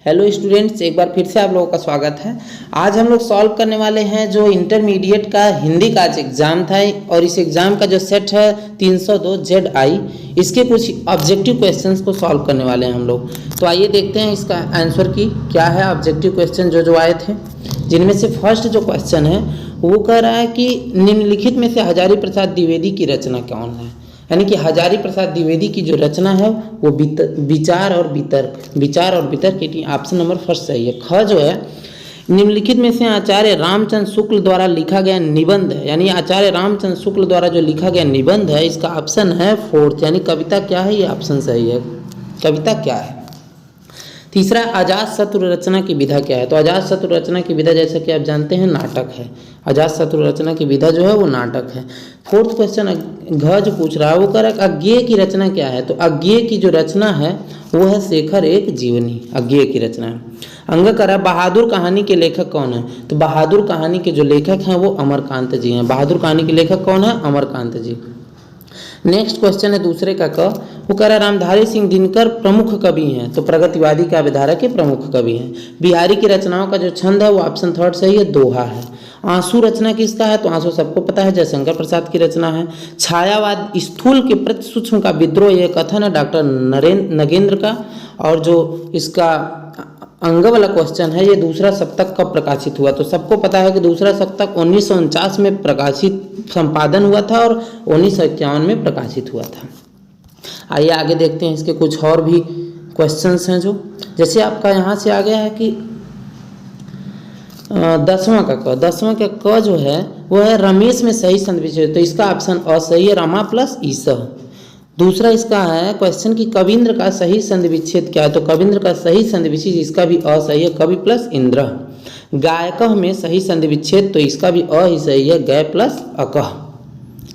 Hello students, एक बार फिर से आप लोगों का स्वागत है। आज हम लोग सॉल्व करने वाले हैं जो इंटरमीडिएट का हिंदी का आज एग्ज़ाम था और इस एग्ज़ाम का जो सेट है 302 ZI, इसके कुछ ऑब्जेक्टिव क्वेश्चंस को सॉल्व करने वाले हैं हम लोग। तो आइए देखते हैं इसका आंसर की क्या है। ऑब्जेक्टिव क्वेश्चन जो आए थे, जिनमें से फर्स्ट जो क्वेश्चन है वो कह रहा है कि निम्नलिखित में से हजारी प्रसाद द्विवेदी की रचना कौन है। यानी कि हजारी प्रसाद द्विवेदी की जो रचना है वो विचार और वितर्क की ऑप्शन नंबर फर्स्ट सही है। ख जो है निम्नलिखित में से आचार्य रामचंद्र शुक्ल द्वारा लिखा गया निबंध है, यानी आचार्य रामचंद्र शुक्ल द्वारा जो लिखा गया निबंध है इसका ऑप्शन है फोर्थ, यानी कविता क्या है, ये ऑप्शन सही है। कविता क्या है। तीसरा, अजातशत्रु रचना की विधा क्या है। तो अजातशत्रु रचना की विधा जैसा कि आप जानते हैं नाटक है। अजातशत्रु रचना की विधा जो है वो नाटक है। फोर्थ क्वेश्चन घ जो पूछ रहा है वो कह रहा है अज्ञेय की रचना क्या है। तो अज्ञेय की जो रचना है वो है शेखर एक जीवनी, अज्ञेय की रचना है। अंग कह रहा है बहादुर कहानी के लेखक कौन है। तो बहादुर कहानी के जो लेखक हैं वो अमरकांत जी हैं। बहादुर कहानी के लेखक कौन है, अमरकांत जी। नेक्स्ट क्वेश्चन है दूसरे का क, वो कह रहा है रामधारी सिंह दिनकर प्रमुख कवि हैं। तो प्रगतिवादी काव्य धारा के प्रमुख कवि हैं। बिहारी की रचनाओं का जो छंद है वो ऑप्शन थर्ड सही है, दोहा है। आंसू रचना किसका है। तो आंसू सबको पता है जयशंकर प्रसाद की रचना है। छायावाद स्थूल के प्रति सूक्ष्म का विद्रोह, यह कथन है डॉक्टर नगेंद्र का। और जो इसका अंग वाला क्वेश्चन है ये दूसरा सप्तक कब प्रकाशित हुआ। तो सबको पता है कि दूसरा सप्तक 1949 में प्रकाशित संपादन हुआ था और 1951 में प्रकाशित हुआ था। आइए आगे देखते हैं इसके कुछ और भी क्वेश्चंस हैं जो जैसे आपका यहाँ से आ गया है कि 10वां का क जो है वो है रमेश में सही संधि विच्छेद। तो इसका ऑप्शन अ सही है, रमा प्लस ईस। दूसरा इसका है क्वेश्चन कि कविंद्र का सही संधि विच्छेद क्या है। तो कविंद्र का सही संधि विच्छेद इसका भी अ सही है, कवि प्लस इंद्र। गायकः में सही संधि विच्छेद तो इसका भी अ ही सही है, गय प्लस अकः।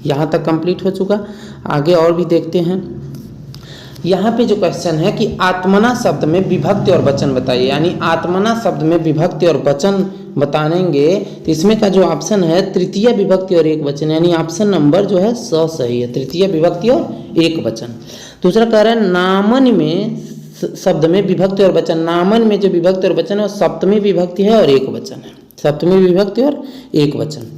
यहाँ तक कंप्लीट हो चुका। आगे और भी देखते हैं। यहाँ पे जो क्वेश्चन है कि आत्मना शब्द में विभक्ति और वचन बताइए, यानी आत्मना शब्द में विभक्ति और वचन बताएंगे। तो इसमें का जो ऑप्शन है तृतीय विभक्ति और एक वचन, यानी ऑप्शन नंबर जो है स सही है, तृतीय विभक्ति और एक वचन। दूसरा कह रहा है नामन में शब्द में विभक्ति और वचन। नामन में जो विभक्ति और वचन है वो सप्तमी विभक्ति है और एक वचन है, सप्तमी विभक्ति और एक वचन।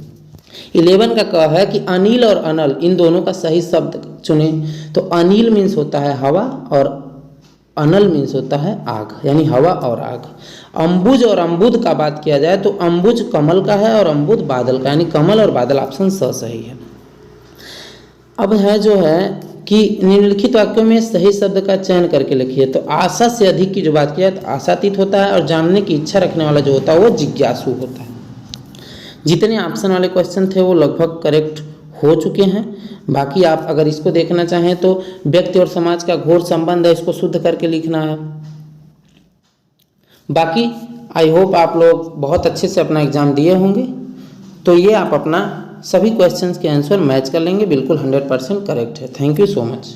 11 का कह है कि अनिल और अनल इन दोनों का सही शब्द चुने। तो अनिल मीन्स होता है हवा और अनल मीन्स होता है आग, यानी हवा और आग। अंबुज और अम्बुद का बात किया जाए तो अंबुज कमल का है और अम्बुद बादल का, यानी कमल और बादल ऑप्शन स सही है। अब है जो है कि निम्नलिखित वाक्यों में सही शब्द का चयन करके लिखिए। तो आशा से अधिक की जो बात किया तो आशातीत होता है और जानने की इच्छा रखने वाला जो होता है वो जिज्ञासु होता है। जितने ऑप्शन वाले क्वेश्चन थे वो लगभग करेक्ट हो चुके हैं। बाकी आप अगर इसको देखना चाहें तो व्यक्ति और समाज का घोर संबंध है, इसको शुद्ध करके लिखना है। बाकी आई होप आप लोग बहुत अच्छे से अपना एग्जाम दिए होंगे। तो ये आप अपना सभी क्वेश्चंस के आंसर मैच कर लेंगे, बिल्कुल 100% करेक्ट है। Thank you so much.